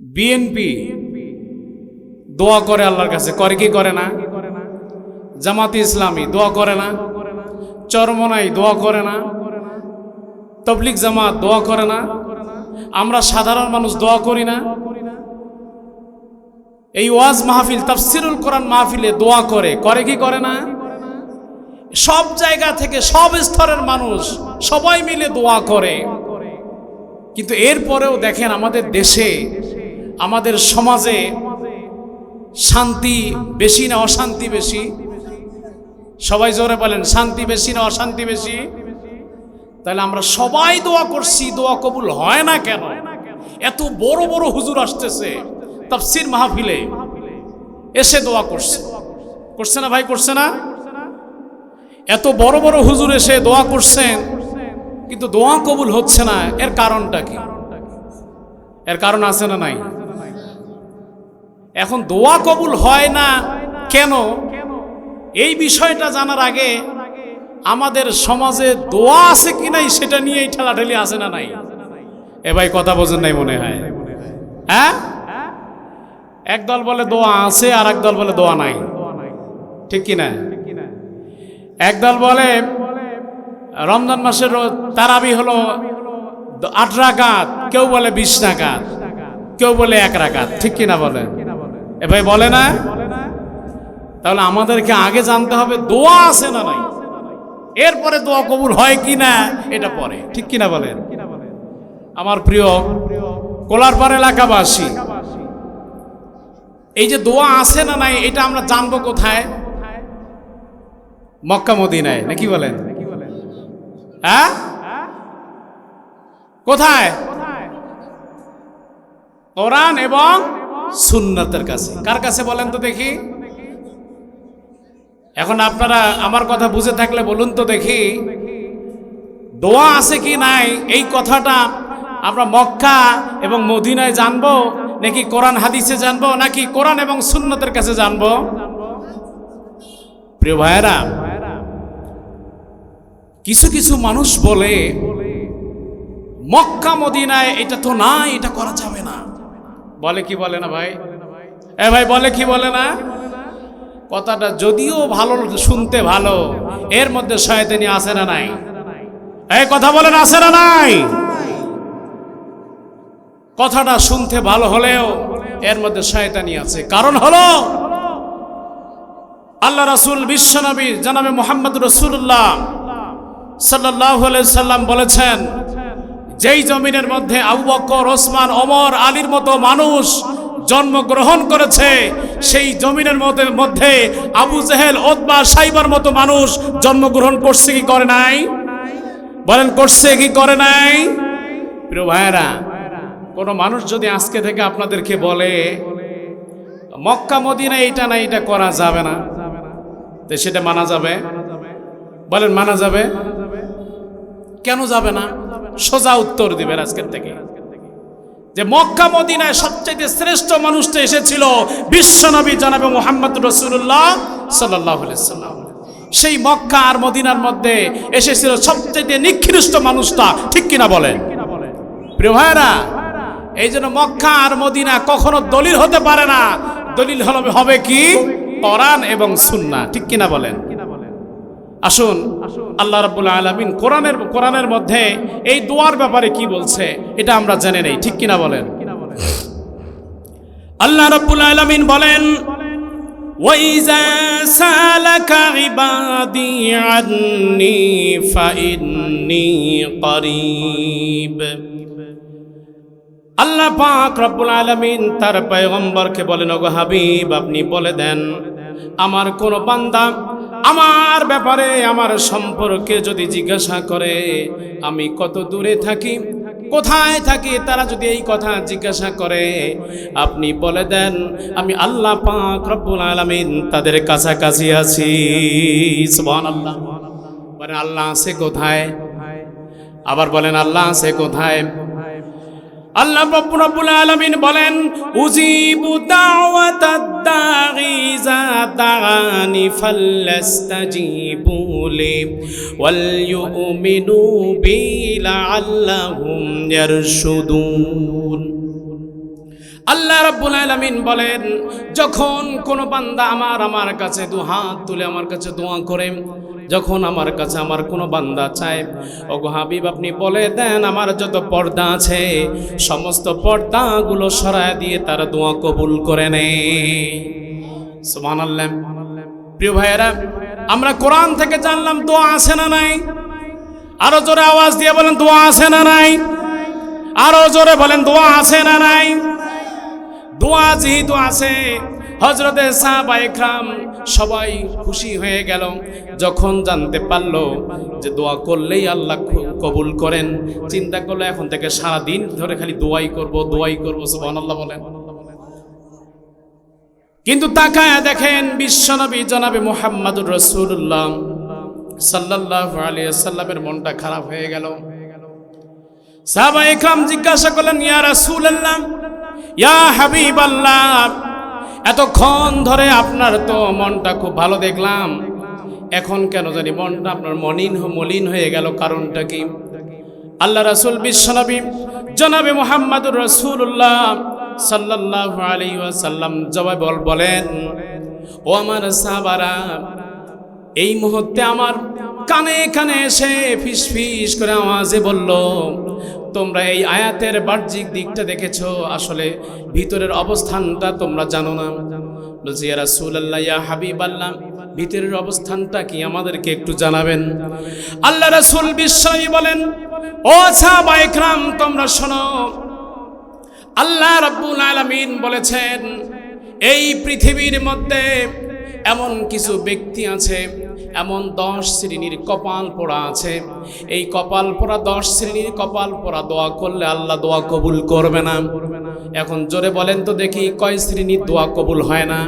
BNP দোয়া করে আল্লাহর কাছে, করে কি করে না? জামাতে ইসলামী দোয়া করে না? চরমনাই দোয়া করে না? তবলিগ জামাত দোয়া করে না? আমরা সাধারণ মানুষ দোয়া করি না? এই ওয়াজ মাহফিল, তাফসিরুল কোরআন মাহফিলে দোয়া করে, করে কি করে না? সব জায়গা থেকে সব স্তরের মানুষ সবাই মিলে দোয়া করে। কিন্তু এরপরেও দেখেন আমাদের দেশে, আমাদের সমাজে শান্তি বেশি না অশান্তি বেশি? সবাই জোরে বলেন, শান্তি বেশি না অশান্তি বেশি? তাহলে আমরা সবাই দোয়া করছি, দোয়া কবুল হয় না কেন? এত বড় বড় হুজুর আসতেছে তাফসীর মাহফিলে, এসে দোয়া করছে, করছে না ভাই? করছে না? এত বড় বড় হুজুর এসে দোয়া করছেন, কিন্তু দোয়া কবুল হচ্ছে না। এর কারণটা কি? এর কারণ আছে না নাই? এখন দোয়া কবুল হয় না কেন, এই বিষয়টা জানার আগে আমাদের সমাজে দোয়া আছে কি নাই সেটা নিয়েই ঠেলাঠেলি আছে না নাই? এ ভাই কথা বোঝেন নাই মনে হয়? হ্যাঁ, একদল বলে দোয়া আছে আর একদল বলে দোয়া নাই, ঠিক কি না? একদল বলে রমজান মাসের তারাবি হলো 8 রাকাত, কেউ বলে 20 রাকাত, কেউ বলে 1 রাকাত, ঠিক কিনা বলে? এ ভাই বলে না? তাহলে আমাদেরকে আগে জানতে হবে দোয়া আছে না নাই, এরপরে দোয়া কবুল হয় কিনা এটা পরে, ঠিক কিনা বলেন? আমার প্রিয় কোলারপাড় এলাকাবাসী, এই যে দোয়া আছে না নাই এটা আমরা জানবো কোথায়? মক্কা মদিনায়, নাকি বলেন? হ্যাঁ, কোথায়? কোরআন এবং সুন্নাতের কাছে। কার কাছে বলেন তো দেখি? এখন আপনারা আমার কথা বুঝে থাকলে বলুন তো দেখি, দোয়া আছে কি নাই এই কথাটা আমরা মক্কা এবং মদিনায় জানবো, নাকি কোরআন হাদিসে জানবো, নাকি কোরআন এবং সুন্নাতের কাছে জানবো? প্রিয় ভাইয়েরা, কিছু কিছু মানুষ বলে মক্কা মদিনায় এটা তো নাই, এটা করা যাবে না। বলে কি বলে না ভাই? এ ভাই বলে কি বলে না? কথাটা যদিও ভালো, শুনতে ভালো, এর মধ্যে শয়তানি আছে না নাই? এই কথা বলেন, আছে না নাই? কথাটা শুনতে ভালো হলেও এর মধ্যে শয়তানি আছে। কারণ হলো আল্লাহ রাসূল বিশ্বনবী জনাবে মুহাম্মদ রাসূলুল্লাহ সাল্লাল্লাহু আলাইহি সাল্লাম বলেছেন, যেই জমিনের মধ্যে আবু বকর, ওসমান, ওমর, আলীর মতো মানুষ জন্মগ্রহণ করেছে, সেই জমিনের মধ্যে আবু জেহেল, উতবা, সাইবার মতো মানুষ জন্মগ্রহণ করছে কি করে নাই? বলেন, করছে কি করে নাই? প্রিয় ভাইয়েরা, কোন মানুষ যদি আজকে থেকে আপনাদেরকে বলে মক্কা মদিনা এটা না, এটা করা যাবে না, তো সেটা মানা যাবে? বলেন, মানা যাবে? কেন যাবে না? সোজা উত্তর দিবেন আজকের থেকে, যে মক্কা মদিনায় সবচেয়ে শ্রেষ্ঠ মানুষটা এসেছিল বিশ্বনবী জনাবে মুহাম্মদ রাসূলুল্লাহ সাল্লাল্লাহু আলাইহি সাল্লাম। সেই মক্কা আর মদিনার মধ্যে এসেছিল সবচেয়ে নিকৃষ্ট মানুষটা, ঠিক কিনা বলেন? প্রিয় ভাইরা, এই জন্য মক্কা আর মদিনা কখনো দলিল হতে পারে না। দলিল হবে কি? কোরআন এবং সুন্নাহ, ঠিক কিনা বলেন? আসুন আল্লাহ রাব্বুল আলামিন কোরআনের মধ্যে এই দোয়ার ব্যাপারে কি বলছে এটা আমরা জেনে নেই, ঠিক কিনা বলেন? আল্লাহ রাব্বুল আলামিন বলেন, ওয়াইজা সালাকা ইবাদি আন্নী ফাইন্নী করিব। আল্লাহ পাক রব্বুল আলামিন তার পয়গম্বরকে বলেন, ওগো হাবিব, আপনি বলে দেন, আমার কোন বান্দা আমার ব্যাপারে, আমার সম্পর্কে যদি জিজ্ঞাসা করে আমি কত দূরে থাকি, কোথায় থাকি, তারা যদি এই কথা জিজ্ঞাসা করে, আপনি বলে দেন আমি আল্লাহ পাক রব্বুল আলামিন তাদের কাছাকাছি আছি। সুবহানাল্লাহ। বলেন আল্লাহ আছে কোথায়? আবার বলেন আল্লাহ আছে কোথায়? আল্লাহ রব্বুল আলামিন বলেন, উজিবু দাওয়াতাদ দাঈ ইযা দাআনি ফাল্যাস্তাজিবু লি ওয়াল ইউমিনু বি লাআল্লাহুম ইয়ারশুদুন। আল্লাহ রাব্বুল আলামিন বলেন, যখন কোনো বান্দা আমার কাছে দুহাত তুলে আমার কাছে দোয়া করে, যখন আমার কাছে আমার কোনো বান্দা চায়, ওগো হাবিব আপনি বলে দেন আমার যত পর্দা আছে সমস্ত পর্দাগুলো সরায় দিয়ে তার দোয়া কবুল করে নেয়। সুবহানাল্লাহ। প্রিয় ভাইয়েরা, আমরা কোরআন থেকে জানলাম দোয়া আছে না নাই? আরো জোরে আওয়াজ দিয়ে বলেন দোয়া আছে না নাই? আরো জোরে বলেন দোয়া আছে না নাই? দোয়া যেহেতু আছে, হযরতে সাহাবা ইকরাম সবাই খুশি হয়ে গেল যখন জানতে পারলো যে দোয়া করলেই আল্লাহ কবুল করেন। চিন্তা করলো এখন থেকে সারা দিন ধরে খালি দোয়াই করব সুবহানাল্লাহ বলেন। কিন্তু তাকায়া দেখেন বিশ্বনবী জনাবে মুহাম্মদুর রাসূলুল্লাহ সাল্লাল্লাহু আলাইহি ওয়াসাল্লামের মনটা খারাপ হয়ে গেল। সাহাবা ইকরাম জিজ্ঞাসা করলেন, ইয়া রাসূলুল্লাহ, ইয়া হাবিবাল্লাহ, এতক্ষণ ধরে আপনার তো মনটা খুব ভালো দেখলাম, এখন কেন জানি মনটা আপনার মলিন হয়ে গেল, কারণটা কি? আল্লাহ রাসূল বিশ্বনবী জনাবে মুহাম্মদুর রাসূলুল্লাহ সাল্লাল্লাহু আলাইহি ওয়াসাল্লাম জবাব বলেন, ও আমার সাহাবারা, এই মুহূর্তে আমার কানে কানে এসে ফিস ফিস করে আওয়াজে বলল, তোমরা এই আয়াতের বাহ্যিক দিকটা দেখেছো, আসলে ভিতরের অবস্থানটা তোমরা জানো না। বলছি, ইয়া রাসূলুল্লাহ, ইয়া হাবিবাল্লাহ, ভিতরের অবস্থানটা কি আমাদেরকে একটু জানাবেন? আল্লাহ রাসূল বিশ্বনবী বলেন, ও সাহাবা ইকরাম, তোমরা শোনো, আল্লাহ রাব্বুল আলামিন বলেছেন, এই পৃথিবীর মধ্যে এমন কিছু ব্যক্তি আছে, এমন 10 শ্রেণীর কপাল পোড়া আছে, এই কপাল পোড়া 10 শ্রেণীর কপাল পোড়া দোয়া করলে আল্লাহ দোয়া কবুল করবে না। এখন জোরে বলেন তো দেখি, কয় শ্রেণীর দোয়া কবুল হয় না?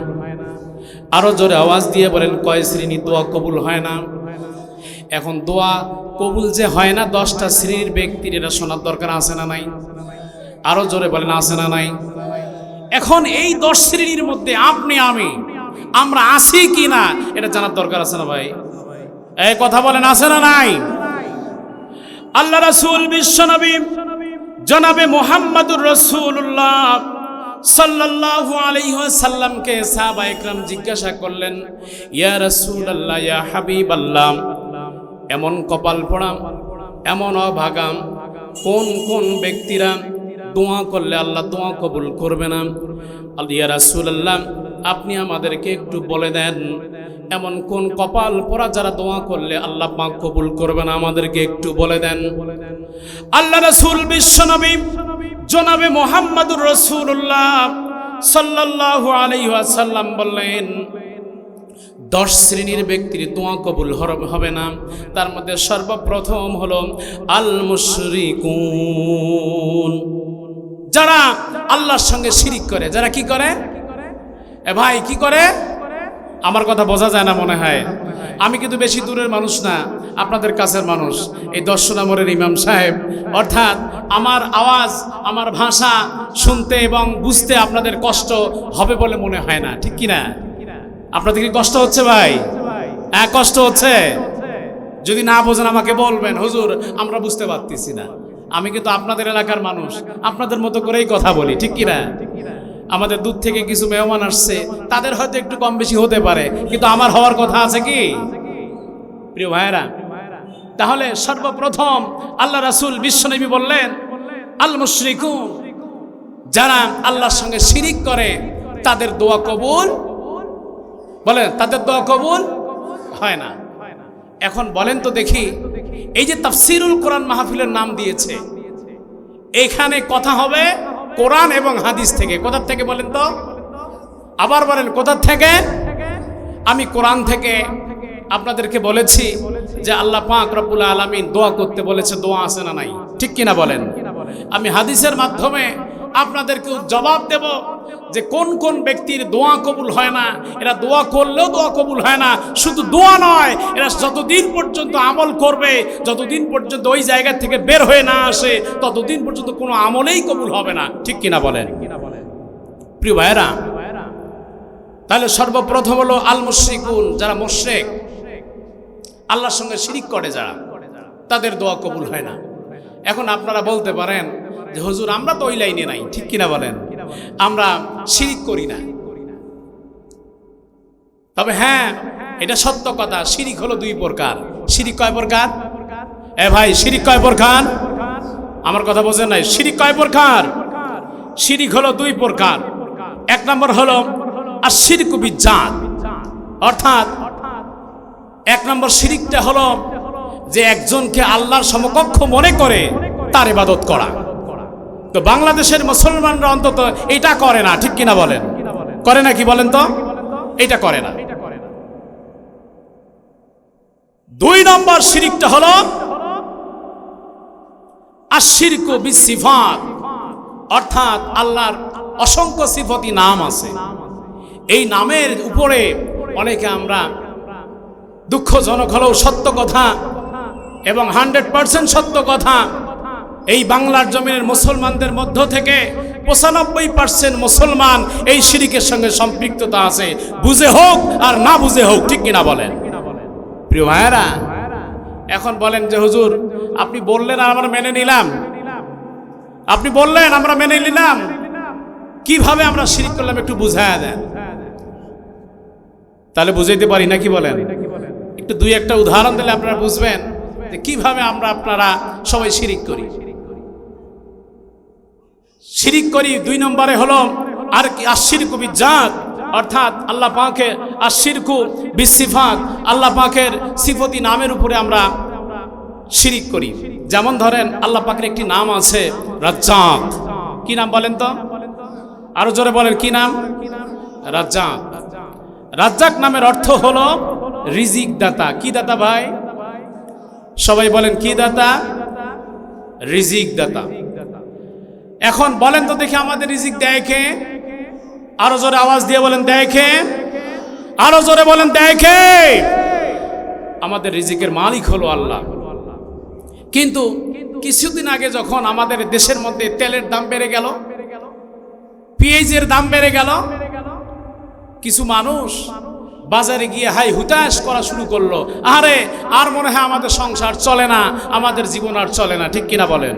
আরো জোরে আওয়াজ দিয়ে বলেন, কয় শ্রেণীর দোয়া কবুল হয় না? এখন দোয়া কবুল যে হয় না 10টা শ্রেণীর ব্যক্তির, এটা শোনার দরকার আছে না নাই? আরো জোরে বলেন, আছে না নাই? এখন এই 10 শ্রেণীর মধ্যে আপনি আমরা আছি কি না এটা জানার দরকার আছে না ভাই? এই কথা বলেন, আছে না নাই? আল্লাহ রাসূল বিশ্বনবী জনাবে মুহাম্মদুর রাসূলুল্লাহ সাল্লাল্লাহু আলাইহি ওয়াসাল্লামকে সাহাবা ইকরাম জিজ্ঞাসা করলেন, ইয়া রাসূলুল্লাহ, ইয়া হাবিবাল্লাহ, এমন কপাল পোড়া, এমন অভাগাম কোন কোন ব্যক্তিরা দোয়া করলে আল্লাহ দোয়া কবুল করবে না? ইয়া রাসূলুল্লাহ, আপনি আমাদেরকে একটু বলে দেন, এমন কোন কপাল পোড়া যারা দোয়া করলে আল্লাহ পাক কবুল করবে না, আমাদেরকে একটু বলে দেন। আল্লাহ রাসূল বিশ্বনবী জনাবে মুহাম্মদুর রাসূলুল্লাহ সাল্লাল্লাহু আলাইহি ওয়াসাল্লাম বললেন, 10 শ্রেণীর ব্যক্তির দোয়া কবুল হবে না। তার মধ্যে সর্বপ্রথম হলো আল মুশরিকুন, যারা আল্লাহর সঙ্গে শিরিক করে। যারা কি করে? এ ভাই, কি করে? আমার কথা বোঝা যায় না মনে হয়। আমি কিন্তু বেশি দূরের মানুষ না, আপনাদের কাছের মানুষ, এই 10 নম্বরের ইমাম সাহেব। অর্থাৎ আমার আওয়াজ, আমার ভাষা শুনতে এবং বুঝতে আপনাদের কষ্ট হবে বলে মনে হয় না, ঠিক কি না? আপনাদের কি কষ্ট হচ্ছে ভাই? হ্যাঁ, কষ্ট হচ্ছে। যদি না বোঝেন আমাকে বলবেন, হুজুর আমরা বুঝতে পারতেছি না। আমি কিন্তু আপনাদের এলাকার মানুষ, আপনাদের মতো করেই কথা বলি, ঠিক কি না? আমাদের দূর থেকে কিছু মেহমান আসছে, তাদের হয়তো একটু কম বেশি হতে পারে, কিন্তু আমার হওয়ার কথা আছে কি? প্রিয় ভাইয়েরা, তাহলে সর্বপ্রথম আল্লাহ রাসূল বিশ্বনবী বললেন, আল মুশরিকুন, যারা আল্লাহর সঙ্গে শিরিক করে তাদের দোয়া কবুল, বলেন তাদের দোয়া কবুল হয় না। এখন বলেন তো দেখি, এই যে তাফসীরুল কোরআন মাহফিলের নাম দিয়েছে, এখানে কথা হবে কোরআন এবং হাদিস থেকে। কোথা থেকে বলেন তো? আবার বলেন, কোথা থেকে? আমি কোরআন থেকে আপনাদেরকে বলেছি যে আল্লাহ পাক রব্বুল আলামিন দোয়া করতে বলেছে, দোয়া আছে না নাই, ঠিক কিনা বলেন? আমি হাদিসের মাধ্যমে আপনাদেরকে জবাব দেব যে কোন কোন ব্যক্তির দোয়া কবুল হয় না। এরা দোয়া করলেও দোয়া কবুল হয় না, শুধু দোয়া নয়, এরা যতদিন পর্যন্ত আমল করবে, যতদিন পর্যন্ত ওই জায়গা থেকে বের হয়ে না আসে, ততদিন পর্যন্ত কোনো আমলেই কবুল হবে না, ঠিক কিনা বলেন? প্রিয় ভাইয়েরা, তাহলে সর্বপ্রথম হলো আল মুশরিকুন, যারা মুশরিক, আল্লাহর সঙ্গে শিরিক করে যারা, তাদের দোয়া কবুল হয় না। এখন আপনারা বলতে পারেন যে হুজুর আমরা তো ওই লাইনে নাই, ঠিক কিনা বলেন? আমরা শিরিক করি না। তবে হ্যাঁ, এটা সত্য কথা, শিরিক হলো দুই প্রকার। শিরিক কয় প্রকার? এ ভাই, শিরিক কয় প্রকার? আমার কথা বোঝেন নাই? শিরিক কয় প্রকার? শিরিক হলো দুই প্রকার। এক নম্বর হলো আশ-শিরকু বিজ্জাত, অর্থাৎ এক নম্বর শিরিকটা হলো যে একজনকে আল্লাহর সমকক্ষ মনে করে তার ইবাদত করা। তো বাংলাদেশের মুসলমানরা অন্তত এটা করে না, ঠিক কিনা বলেন? করে না কি বলেন তো? এটা করে না। দুই নম্বর শিরিকটা হলো আশ-শিরকু বিস-সিফাত, অর্থাৎ আল্লাহর অসংখ্য সিফতি নাম আছে, এই নামের উপরে অনেকে আমরা দুঃখজনক হলেও সত্য কথা এবং 100% সত্য কথা, এই বাংলার জমিনের মুসলমানদের মধ্য থেকে 95% মুসলমান এই শিরিকের সঙ্গে সম্পৃক্ততা আছে, বুঝে হোক আর না বুঝে হোক, ঠিক কিনা বলেন? প্রিয় ভাইয়েরা, এখন বলেন যে হুজুর আপনি বললেন আর আমরা মেনে নিলাম, আপনি বললেন আমরা মেনে নিলাম, কিভাবে আমরা শিরিক করলাম একটু বুঝায়া দেন। তাহলে বুঝাইতে পারি নাকি বলেন? একটু দুই একটা উদাহরণ দিলে আপনারা বুঝবেন যে কিভাবে আপনারা সবাই শিরিক করি। শিরিক করি দুই নম্বরে হলো আর কি আশ-শিরকু বিজ্জাত, অর্থাৎ আল্লাহ পাকের আশ-শিরকু বিস-সিফাত, আল্লাহ পাকের সিফতি নামের উপরে আমরা শিরিক করি। যেমন ধরেন আল্লাহ পাকের একটি নাম আছে রাজ্জাক। কি নাম বলেন তো? আরো জোরে বলেন, কি নাম? রাজ্জাক। রাজ্জাক নামের অর্থ হলো রিজিক দাতা। কি দাতা ভাই? সবাই বলেন কি দাতা? রিজিক দাতা। এখন বলেন তো দেখি আমাদের রিজিক দেয় কে? আরো জোরে আওয়াজ দিয়ে বলেন, দেয় কে? আরো জোরে বলেন, দেয় কে? আমাদের রিজিকের মালিক হলো আল্লাহ। কিন্তু কিছুদিন আগে যখন আমাদের দেশের মধ্যে তেলের দাম বেড়ে গেল, পেঁয়াজের দাম বেড়ে গেল, কিছু মানুষ বাজারে গিয়ে হাই হুতাশ করা শুরু করলো, আরে আর মনে হয় আমাদের সংসার চলে না, আমাদের জীবন আর চলে না, ঠিক কিনা বলেন?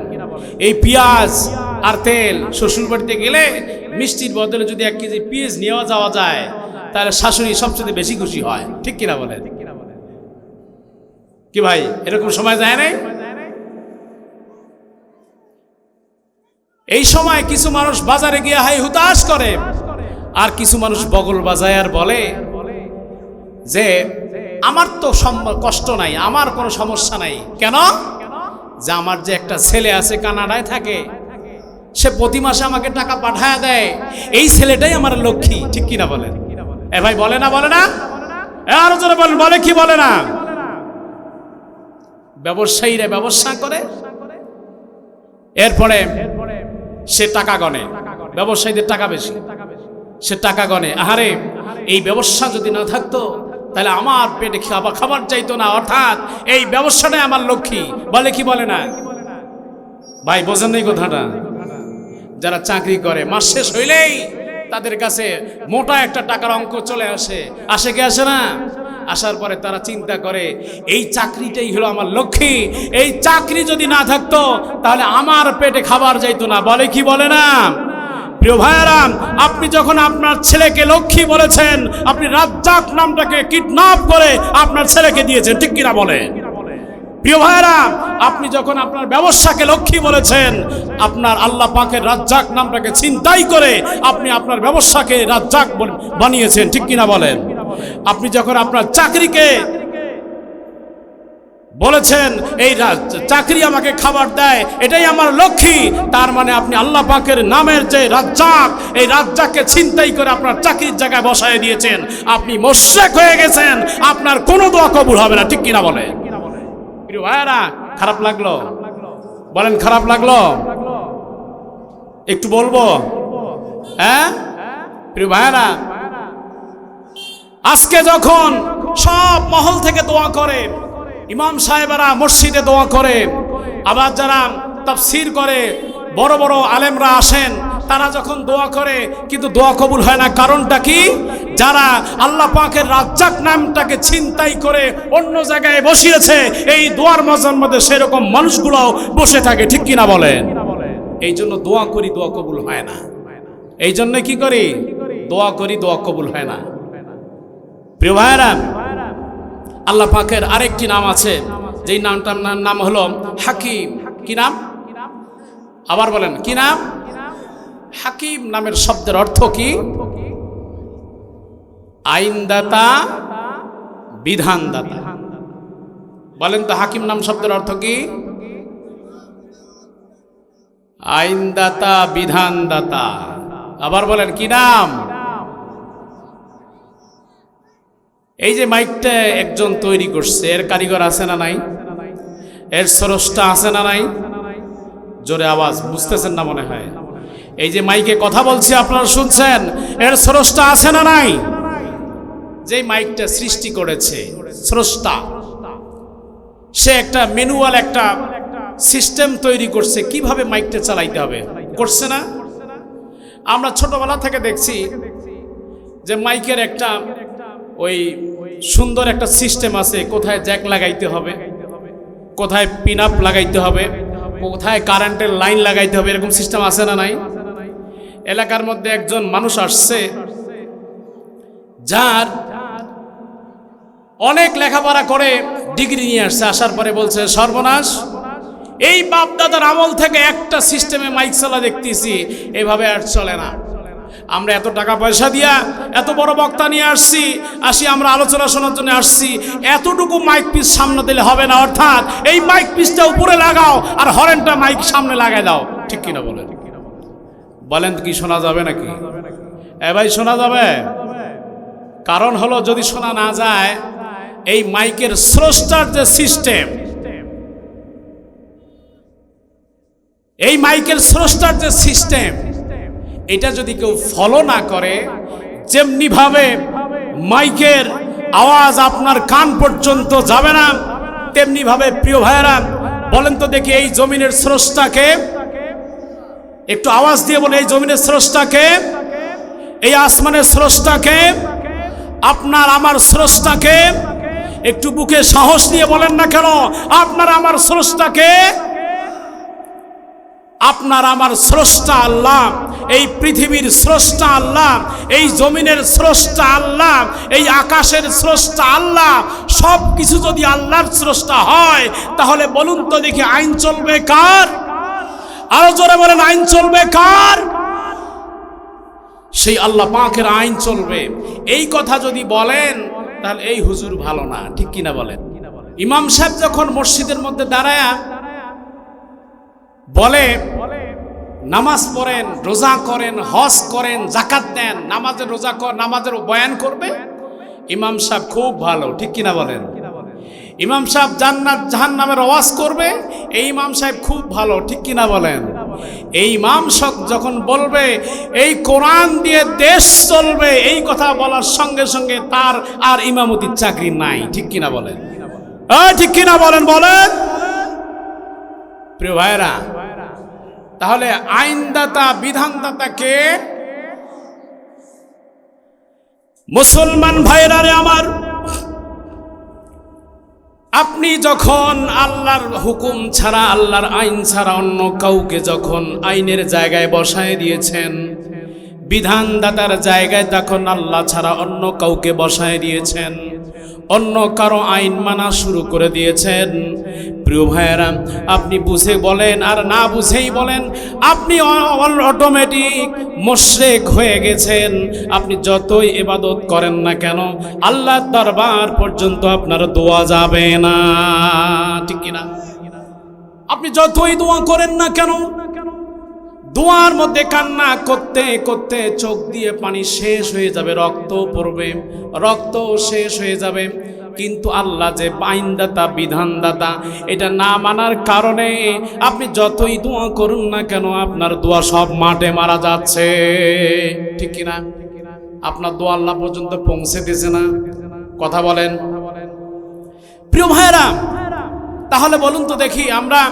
এই পেঁয়াজ আর তেল, শ্বশুর বাড়িতে গেলে মিষ্টির বদলে যদি 1 কেজি পেঁয়াজ নেওয়া যাওয়া যায় তাহলে শাশুড়ি সবচেয়ে বেশি খুশি হয়, ঠিক কিনা বলেন? কি ভাই, এরকম সময় যায় নাই? এই সময় কিছু মানুষ বাজারে গিয়ে হাই হুতাশ করে, আর কিছু মানুষ বগল বাজায় আর বলে যে আমার তো কষ্ট নাই, আমার কোনো সমস্যা নাই। কেন? যে আমার যে একটা ছেলে আছে কানাডায় থাকে, সে প্রতি মাসে আমাকে টাকা পাঠায় দেয়, এই ছেলেটাই আমার লক্ষ্মী, ঠিক কিনা বলেন? এ ভাই বলে না, বলে না? আরো জোরে বলেন, বলে কি বলে না? ব্যবসায়ীরা ব্যবসা করে, এরপরে সে টাকা গনে, ব্যবসায়ীদের টাকা বেশি, সে টাকা গনে। আহারে, এই ব্যবসা যদি না থাকতো তাহলে আমার পেটে খাবার চাইতো না, অর্থাৎ এই ব্যবসাটাই আমার লক্ষ্মী, বলে কি বলে না? ভাই বোঝেন এই কথাটা? যারা চাকরি করে মাস শেষ হইলেই তাদের কাছে মোটা একটা টাকার অঙ্ক চলে আসে, আসে কি আসে না? আসার পরে তারা চিন্তা করে এই চাকরিটাই হলো আমার লক্ষ্মী, এই চাকরি যদি না থাকতো তাহলে আমার পেটে খাবার যাইতো না, বলে কি বলে না? প্রিয় ভাইয়েরা, আপনি যখন আপনার ছেলেকে লক্ষ্মী বলেছেন, আপনি রাজ্জাক নামটাকে কিডন্যাপ করে আপনার ছেলেকে দিয়েছেন, ঠিক কিনা বলে? প্রিয় ভাইয়েরা, আপনি যখন আপনার ব্যবসাকে লক্ষ্মী বলেছেন, আপনার আল্লাহ পাকের রাজ্জাক নামটাকে ছিনতাই করে আপনি আপনার ব্যবসাকে রাজ্জাক বানিয়েছেন, ঠিক কিনা বলেন? আপনি যখন আপনার চাকরিকে বলেছেন এই চাকরি আমাকে খাবার দেয়, এটাই আমার লক্ষ্মী, তার মানে আপনি আল্লাহ পাকের নামের যে রাজ্জাক, এই রাজ্জাককে ছিনতাই করে আপনার চাকরির জায়গায় বসায় দিয়েছেন, আপনি মুশরিক হয়ে গেছেন, আপনার কোনো দোয়া কবুল হবে না, ঠিক কিনা বলে? প্রিয় ভাইরা, খারাপ লাগলো? বলেন খারাপ লাগলো? একটু বলবো? হ্যাঁ প্রিয় ভাইরা, আজকে যখন সব মহল থেকে দোয়া করে, ইমাম সাহেবেরা মসজিদে দোয়া করে, আবার যারা তাফসীর করে বড় বড় আলেমরা আসেন, তারা যখন দোয়া করে কিন্তু দোয়া কবুল হয় না। কারণটা কি? যারা আল্লাহ পাকের রাজ্জাক নামটাকে ছিনতাই করে অন্য জায়গায় বসিয়েছে, এই দোয়ার মাঝের মধ্যে সেরকম মানুষগুলোও বসে থাকে, ঠিক কিনা বলেন? এই জন্য দোয়া করি, দোয়া কবুল হয় না। এই জন্য কি করি? দোয়া করি, দোয়া কবুল হয় না। প্রিয় ভাইরা, আল্লাহ পাকের আরেকটি নাম আছে, যেই নামটার নাম হলো হাকিম। কি নাম? আবার বলেন, কি নাম? হাকিম নামের শব্দের অর্থ কি? আইনদাতা, বিধানদাতা। বলেন তো, হাকিম নাম শব্দের অর্থ কি? আইনদাতা, বিধানদাতা। আবার বলেন, কি নাম? এই যে মাইকটা একজন তৈরি করছে, এর কারিগর আছে না নাই? এর স্রষ্টা আছে না নাই? জোরে আওয়াজ, বুঝতেছেন না মনে হয়। এই যে মাইকে কথা বলছি, আপনারা শুনছেন, এর স্রষ্টা আছে না নাই? যে মাইকটা সৃষ্টি করেছে স্রষ্টা, সে একটা ম্যানুয়াল, একটা সিস্টেম তৈরি করছে কিভাবে মাইকটা চালাইতে হবে, করছে না? আমরা ছোটবেলা থেকে দেখছি যে মাইকের একটা ওই সুন্দর একটা সিস্টেম আছে, কোথায় জ্যাক লাগাইতে হবে, কোথায় পিন আপ লাগাইতে হবে, কোথায় কারেন্টের লাইন লাগাইতে হবে, এরকম সিস্টেম আছে না নাই? এলাকার মধ্যে একজন মানুষ আসছে, যার অনেক লেখাপড়া করে ডিগ্রি নিয়ে আসছে, আসার পরে বলছে, সর্বনাশ, এই বাপ দাদার আমল থেকে একটা সিস্টেমে মাইক চলা দেখতেছি, এভাবে আর চলে না। আমরা এত টাকা পয়সা দিয়া এত বড় বক্তা নিয়ে আসি আমরা আলোচনা শোনার জন্য আসছি, এতটুকু মাইক পিস সামনে দিলে হবে না, অর্থাৎ এই মাইক পিসটা উপরে লাগাও আর হরেনটা মাইক সামনে লাগাই দাও। ঠিক কিনা বলেন? বলেন কি শোনা যাবে নাকি? ভাই শোনা যাবে? কারণ হলো, যদি শোনা না যায়, এই মাইকের স্রষ্টার যে সিস্টেম, এই মাইকের স্রষ্টার যে সিস্টেম, এটা যদি কেউ ফলো না করে, যেমনি ভাবে মাইকের আওয়াজ আপনার কান পর্যন্ত যাবে না, তেমনি ভাবে প্রিয় ভাইয়েরা বলেন তো দেখি, এই জমিনের স্রষ্টাকে, একটু আওয়াজ দিয়ে বলে, এই জমিনের স্রষ্টাকে, এই আসমানের স্রষ্টাকে, আপনার আমার স্রষ্টাকে, একটু বুকে সাহস নিয়ে বলেন না কেন, আপনার আমার স্রষ্টাকে। আপনার আমার স্রষ্টা আল্লাহ, এই পৃথিবীর স্রষ্টা আল্লাহ, এই জমিনের স্রষ্টা আল্লাহ, এই আকাশের স্রষ্টা আল্লাহ। সব কিছু যদি আল্লাহর স্রষ্টা হয়, তাহলে বলুন তো দেখি, আইন চলবে কার? আরো জোরে বলেন, আইন চলবে কার? সেই আল্লাহ পাকের আইন চলবে। এই কথা যদি বলেন, তাহলে এই হুজুর ভালো না। ঠিক কিনা বলেন? ইমাম সাহেব যখন মসজিদের মধ্যে দাঁড়ায়া বলে, নামাজ পড়েন, রোজা করেন, হজ করেন, জাকাত দেন, নামাজের রোজা কর, নামাজের বয়ান করবে, ইমাম সাহেব খুব ভালো। ঠিক কিনা বলেন? ইমাম সাহেব জান্নাত জাহান্নামের ওয়াজ করবে, এই ইমাম সাহেব খুব ভালো। ঠিক কিনা বলেন? এই ইমাম সাহেব যখন বলবে, এই কোরআন দিয়ে দেশ চলবে, এই কথা বলার সঙ্গে সঙ্গে তার আর ইমামতির চাকরি নাই। ঠিক কিনা বলেন? ঠিক কিনা বলেন? বলেন প্রিয় ভাইরা। তাহলে আইনদাতা, বিধানদাতা কে? মুসলমান ভাইরা রে আমার, আপনি যখন আল্লাহর হুকুম ছাড়া, আল্লাহর আইন ছাড়া অন্য কাউকে যখন আইনের জায়গায় বসায় দিয়েছেন, বিধানদাতার জায়গায় তখন আল্লাহ ছাড়া অন্য কাউকে বসায় দিয়েছেন, অন্য কারো আইন মানা শুরু করে দিয়েছেন, প্রিয় ভাইয়েরা, আপনি বুঝে বলেন আর না বুঝেই বলেন, আপনি অটোমেটিক মুশরিক হয়ে গেছেন। আপনি যতই ইবাদত করেন না কেন, আল্লাহর দরবার পর্যন্ত আপনার দোয়া যাবে না। ঠিক কিনা? আপনি যতই দোয়া করেন না কেন, দোয়ার মধ্যে কান্না করতে করতে চোখ দিয়ে পানি শেষ হয়ে যাবে, রক্ত পড়বে, রক্ত শেষ হয়ে যাবে, কিন্তু আল্লাহ যে আইনদাতা, বিধানদাতা, এটা না মানার কারণে আপনি যতই দোয়া করুন না কেন, আপনার দোয়া সব মাঠে মারা যাচ্ছে। ঠিক কিনা? আপনার দোয়া আল্লাহ পর্যন্ত পৌঁছে দিয়েছে না। কথা বলেন প্রিয় ভাইরা। তাহলে বলুন তো দেখি, আমরা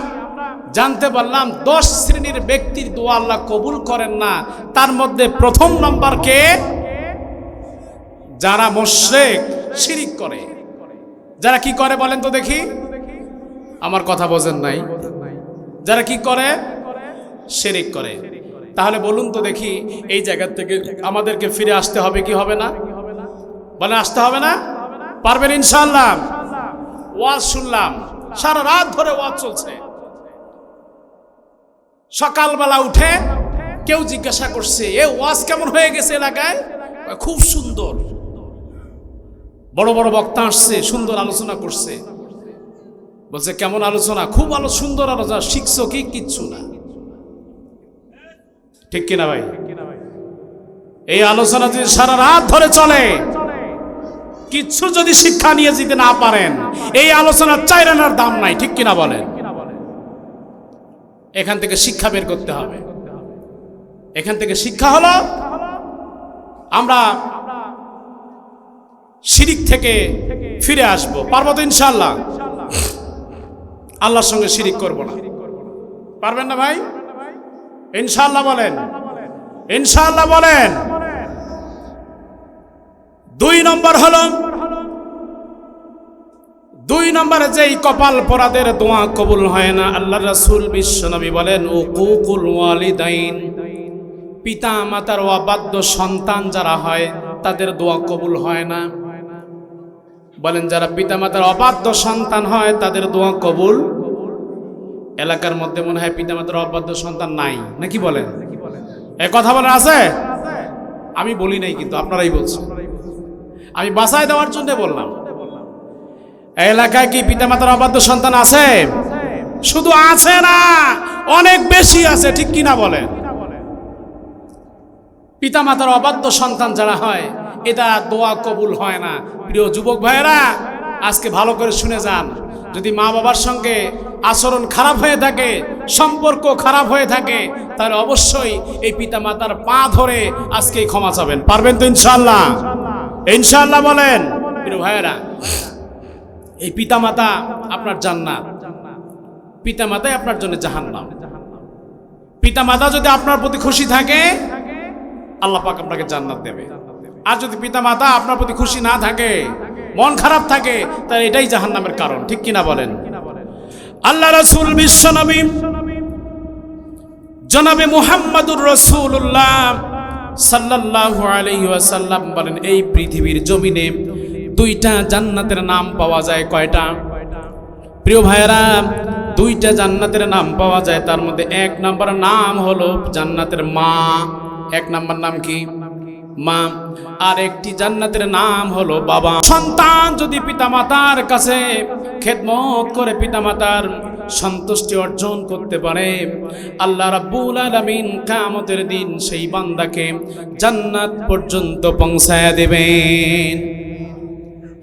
জানতে পারলাম 10 শ্রেণীর ব্যক্তির দোয়া আল্লাহ কবুল করেন না। তার মধ্যে প্রথম নম্বর কে? যারা মুশরিক, শিরিক করে। যারা কি করে বলেন তো দেখি? আমার কথা বোঝেন নাই? যারা কি করে? শিরিক করে। তাহলে বলুন তো দেখি, এই জায়গা থেকে আমাদেরকে ফিরে আসতে হবে কি হবে না? বলে আসতে হবে না? পারবেন ইনশাআল্লাহ? ওয়াজ শুনলাম, সারা রাত ধরে ওয়াজ চলছে। সকালবেলা উঠে কেউ জিজ্ঞাসা করছে, এ ওয়াজ কেমন হয়ে গেছে এলাকায়? খুব সুন্দর। বড় বড় বক্তা আসছে, সুন্দর আলোচনা করছে। বলছে কেমন আলোচনা? খুব সুন্দর আলোচনা। শিখছো কি? কিচ্ছু না। ঠিক কিনা ভাই? এই আলোচনা যদি সারা রাত ধরে চলে, কিচ্ছু যদি শিক্ষা নিয়ে যেতে না পারেন, এই আলোচনার 4 আনার দাম নাই। ঠিক কিনা বলেন? এখান থেকে শিক্ষা বের করতে হবে। এখান থেকে শিক্ষা হলো আমরা শিরিক থেকে ফিরে আসবো। পারবো তো ইনশাআল্লাহ? আল্লাহর সঙ্গে শিরিক করব না। পারবেন না ভাই? ইনশাআল্লাহ বলেন, ইনশাআল্লাহ বলেন। 2 নম্বর হলো, 2 নম্বরে যেই কপাল পোড়াদের দোয়া কবুল হয় না, আল্লাহ রাসূল বিশ্বনবী বলেন উকুকুল ওয়ালিদাইন, পিতা মাতার অবাধ্য সন্তান যারা হয় তাদের দোয়া কবুল হয় না। বলেন যারা পিতা মাতার অবাধ্য সন্তান হয় তাদের দোয়া কবুল। এলাকার মধ্যে মনে হয় পিতা মাতার অবাধ্য সন্তান নাই, নাকি বলেন? এ কথা বলেন আছে? আমি বলি নাই, কিন্তু আপনারাই বলছেন। আমি বাঁচায় দেওয়ার জন্য বললাম। এলাকায় কি পিতা মাতার অবাধ্য সন্তান আছে? শুধু আছে না, অনেক বেশি আছে। ঠিক কিনা বলেন? পিতা মাতার অবাধ্য সন্তান যারা হয় এটা দোয়া কবুল হয় না। প্রিয় যুবক ভাইয়েরা, আজকে ভালো করে শুনে যান। যদি মা বাবার সঙ্গে আচরণ খারাপ হয়ে থাকে, সম্পর্ক খারাপ হয়ে থাকে, তাহলে অবশ্যই এই পিতা মাতার পা ধরে আজকে ক্ষমা চাবেন। পারবেন তো ইনশাআল্লাহ? ইনশাআল্লাহ বলেন। প্রিয় ভাইয়েরা, এই পিতা মাতা আপনার জান্নাত, পিতা মাতাই আপনার জন্য জাহান্নাম। পিতা মাতা যদি আপনার প্রতি খুশি থাকে, আল্লাহ পাক আপনাকে জান্নাত দেবে। আর যদি পিতা মাতা আপনার প্রতি খুশি না থাকে, মন খারাপ থাকে, তাহলে এটাই জাহান্নামের কারণ। ঠিক কিনা বলেন? আল্লাহ রাসূল বিশ্বনবী জনাবে মুহাম্মদুর রাসূলুল্লাহ সাল্লাল্লাহু আলাইহি ওয়াসাল্লাম বলেন, এই পৃথিবীর জমিনে 2টা জান্নাতের নাম পাওয়া যায়। কয়টা? প্রিয় ভাইয়েরা, 2টা জান্নাতের নাম পাওয়া যায়। তার মধ্যে 1 নম্বর নাম হলো জান্নাতের মা। 1 নম্বর নাম কি? মা। আর একটি জান্নাতের নাম হলো বাবা। সন্তান যদি পিতামাতার কাছে খেদমত করে পিতামাতার সন্তুষ্টি অর্জন করতে পারে, আল্লাহ রাব্বুল আলামিন কিয়ামতের দিন সেই বান্দাকে জান্নাত পর্যন্ত পৌঁছায় দেবেন।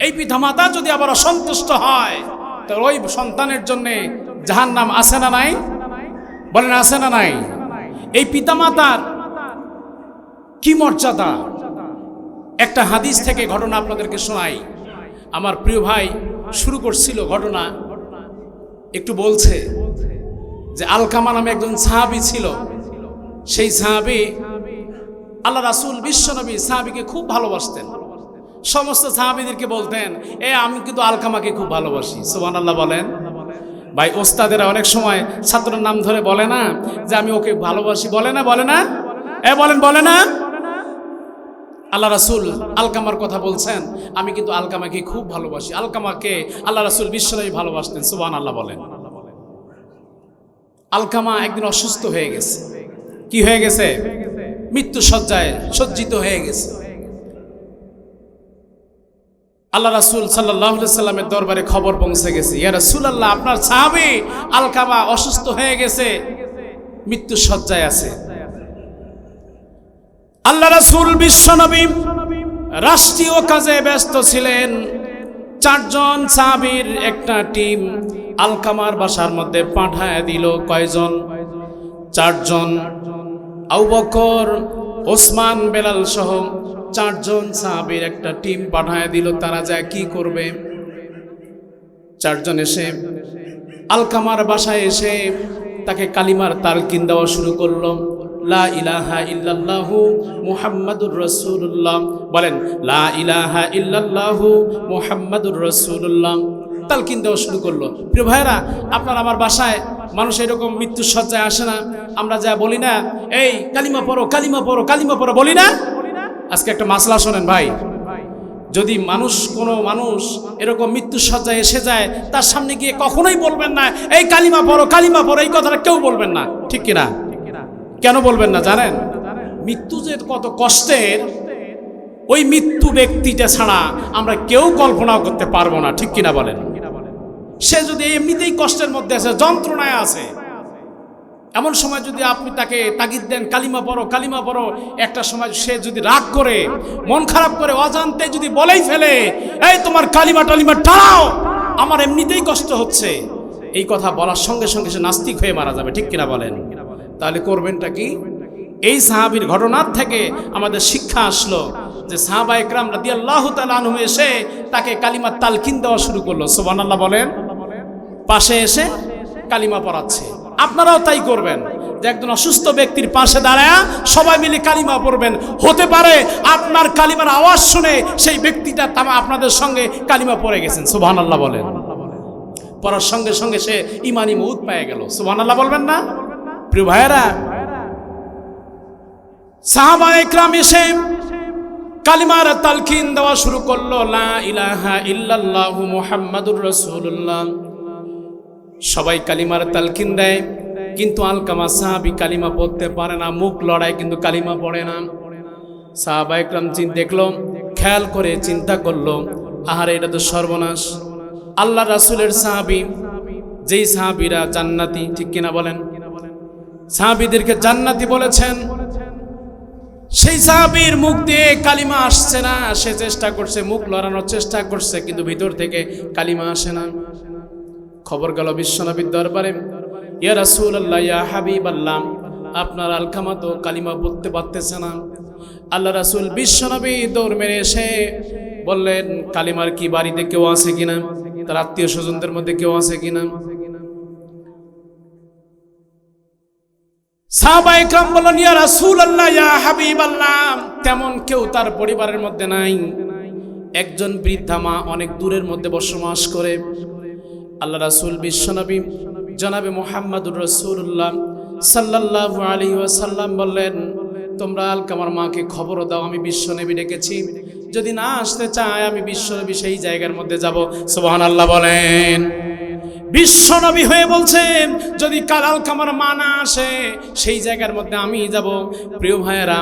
এই পিতামাতা যদি আবার অসন্তুষ্ট হয়, তাহলে ওই সন্তানের জন্য জাহান্নাম আছে না নাই? বলেন আছে না নাই? এই পিতামাতার কি মর্যাদা! একটা হাদিস থেকে ঘটনা আপনাদেরকে শোনাই। আমার প্রিয় ভাই শুরু করছিল ঘটনা, একটু বলছে যে আলকামা নামে একজন সাহাবী ছিল। সেই সাহাবী আল্লাহ রাসূল বিশ্বনবী সাহাবীকে খুব ভালোবাসতেন। সমস্ত সাহাবীদেরকে বলতেন, আমি কিন্তু আলকামাকে খুব ভালোবাসি। সুবহানাল্লাহ বলেন। ভাই ওস্তাদেরা অনেক সময় ছাত্রের নাম ধরে বলে না যে আমি ওকে ভালোবাসি? বলে না? বলে না? বলেন, বলে না? আল্লাহ রাসূল আলকামার কথা বলছেন, আমি কিন্তু আলকামাকে খুব ভালোবাসি। আলকামাকে আল্লাহ রাসূল বিশ্বনবী ভালোবাসতেন। সুবহানাল্লাহ বলেন। আলকামা একদিন অসুস্থ হয়ে গেছে। কি হয়ে গেছে? মৃত্যু শয্যায় সজ্জিত হয়ে গেছে। আল্লাহ রাসূল সাল্লাল্লাহু আলাইহি সাল্লামের দরবারে খবর পৌঁছে গেছে, ইয়া রাসূলুল্লাহ, আপনার সাহাবী আলকামা অসুস্থ হয়ে গেছে, মৃত্যু শয্যায় আছে। আল্লাহ রাসূল বিশ্বনবী রাষ্ট্রীয় কাজে ব্যস্ত ছিলেন। 4 জন সাহাবীর একটা টিম আলকামার বাসার মধ্যে পাঠায় দিল। কয়জন? 4 জন। আবু বকর, ওসমান, বেলাল সহ 4 জন সাহাবীর একটা টিম পাঠায় দিল। তারা যায় কি করবে? 4 জন এসে আলকামার বাসায় এসে তাকে কালিমার তালকিন দেওয়া শুরু করলো। লা ইলাহা ইল্লাল্লাহু মুহাম্মাদুর রাসূলুল্লাহ। বলেন লা ইলাহা ইল্লাল্লাহু মুহাম্মাদুর রাসূলুল্লাহ। তালকিন দেওয়া শুরু করলো। প্রিয় ভাইরা, আপনার আমার বাসায় মানুষ এরকম মৃত্যুর শয্যায় আসে না? আমরা যা বলি না, এই কালিমা পড়ো, কালিমা পড়ো, কালিমা পড়ো, বলি না? আজকে একটা মাসলা শোনেন ভাই, যদি কোনো মানুষ এরকম মৃত্যুর শয্যায় এসে যায়, তার সামনে গিয়ে কখনোই বলবেন না এই কালিমা পড়ো, কালিমা পড়ো, এই কথাটা কেউ বলবেন না, ঠিক কিনা? কেন বলবেন না জানেন? মৃত্যু যে কত কষ্টের, ওই মৃত্যু ব্যক্তিটা ছাড়া আমরা কেউ কল্পনাও করতে পারবো না, ঠিক কিনা বলেন? সে যদি এমনিতেই কষ্টের মধ্যে আছে, যন্ত্রণায় আছে, এমন সময় যদি আপনি তাকে তাগিদ দেন কালিমা পড়ো, কালিমা পড়ো, একটা সময় সে যদি রাগ করে, মন খারাপ করে, অজান্তে যদি বলেই ফেলে এই তোমার কালিমা টালিমা টানাও, আমার এমনিতেই কষ্ট হচ্ছে, এই কথা বলার সঙ্গে সঙ্গে সে নাস্তিক হয়ে মারা যাবে, ঠিক কিনা বলেন? তাহলে করবেনটা কি? এই সাহাবীর ঘটনার থেকে আমাদের শিক্ষা আসলো যে সাহাবা ইকরাম রাদিয়াল্লাহু তাআলা আনহু এসে তাকে কালিমা তালকিন দেওয়া শুরু করলো। সুবহানাল্লাহ বলেন। পাশে এসে কালিমা পড়াচ্ছে। আপনারাও তাই করবেন, যে একজন অসুস্থ ব্যক্তির পাশে দাঁড়ায় সবাই মিলে কালিমা পড়বেন। হতে পারে আপনার কালিমার আওয়াজ শুনে সেই ব্যক্তিটা আপনাদের সঙ্গে কালিমা পড়ে গেছেন। সুবহানাল্লাহ বলেন। পড়ার সঙ্গে সঙ্গে সে ঈমানি মউত পেয়ে গেল। সুবহানাল্লাহ বলবেন না? প্রিয় ভাইয়েরা, সাহাবা ইকরাম এসে কালিমার তালকিন দেওয়া শুরু করলো, লা ইলাহা ইল্লাল্লাহু মুহাম্মাদুর রাসূলুল্লাহ। সবাই কালিমার তালকিন দেয়, কিন্তু আলকামা সাহাবী কালিমা পড়তে পারে না, মুখ লড়ায় কিন্তু কালিমা পড়ে না। সাহাবা ইকরাম দেখলো, খেয়াল করে চিন্তা করলো, আহারে এটা তো সর্বনাশ। আল্লাহ রাসূলের সাহাবী, যেই সাহাবীরা জান্নাতি, ঠিক কিনা বলেন? সাহাবীদেরকে জান্নাতি বলেছেন, সেই সাহাবীর মুখ দিয়ে কালিমা আসছে না। সে চেষ্টা করছে, মুখ লড়ানোর চেষ্টা করছে, কিন্তু ভিতর থেকে কালিমা আসে না। খবর গেল বিশ্বনবীর দরবারে, ইয়া রাসূলুল্লাহ, ইয়া হাবিবাল্লাহ, আপনার আলকামা তো কালিমা পড়তে পারতেছে না। আল্লাহ রাসূল বিশ্বনবী দৌড় মেরে এসে বললেন, কালিমার কি বাড়িতে কেউ আছে কিনা, তার আত্মীয় স্বজনদের মধ্যে কেউ আছে কিনা? সাহাবা ইকরাম বললেন, ইয়া রাসূলুল্লাহ, ইয়া হাবিবাল্লাহ, তেমন কেউ তার পরিবারের মধ্যে নাই। একজন বৃদ্ধা মা অনেক দূরের মধ্যে বসবাস করে। আল্লাহ রাসূল বিশ্বনবী জনাবে মুহাম্মদুর রাসূলুল্লাহ সাল্লাল্লাহু আলাইহি ওয়াসাল্লাম বললেন, তোমরা আলকামার মাকে খবর দাও, আমি বিশ্বনবী ডেকেছি, যদি না আসতে চায় আমি বিশ্বনবী সেই জায়গার মধ্যে যাব। সুবহানাল্লাহ বলেন। বিশ্বনবী হয়ে বলছেন, যদি কাল আলকামার মা না আসে সেই জায়গার মধ্যে আমি যাব। প্রিয় ভাইয়েরা,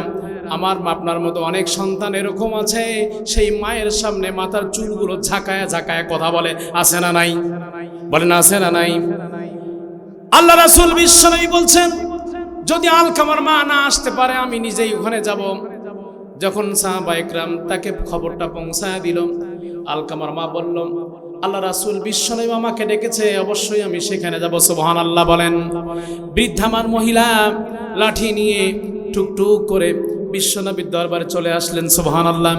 আমার আপনার মতো অনেক সন্তান এরকম আছে, সেই মায়ের সামনে মাথার চুলগুলো ঝাঁকায়া ঝাঁকায়া কথা বলে, আছে না নাই? বলেন আছে না নাই? আল্লাহ রাসূল বিশ্বনবী বলছেন, যদি আলকামার মা না আসতে পারে আমি নিজেই ওখানে যাব। যখন সাহাবা ইকরাম তাকে খবরটা পৌঁছায় দিল, আলকামার মা বলল, আল্লাহ রাসূল বিশ্বনবী আমাকে ডেকেছে, অবশ্যই আমি সেখানে যাব। সুবহানাল্লাহ বলেন। বৃদ্ধামান মহিলা লাঠি নিয়ে টুকটুক করে বিশ্বনবীর দরবারে চলে আসলেন। সুবহানাল্লাহ।